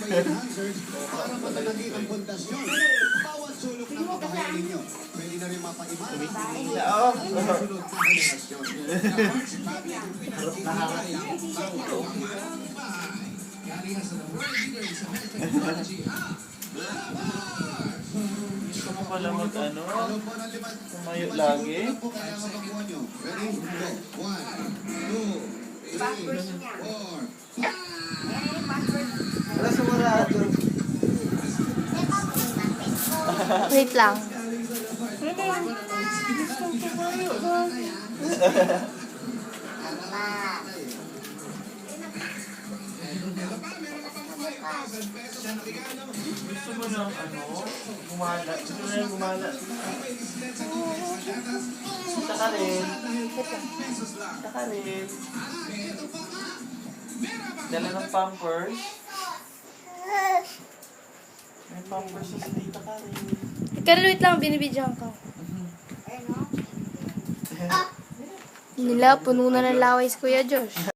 yung hazard para matalagi ang pundasyon. Bawat sulok ng kabahayan ninyo, pwede na rin mapaiman. Oo. Sunod na henerasyon. Harap na harap. Gusto mo pala mag-ano? Tumayo lagi? Ready? Go. 1, 2, 3, 4, 5. Wala sumurado. Wait lang. Gusto mo ng ano? Gumala. Gusto mo na gumala. Taka rin. Taka rin. Dala ng pampers. May pampers sa tita ka rin. Pero wait lang, binibidyohan ko. Nila, puno na ng laway si Kuya Josh.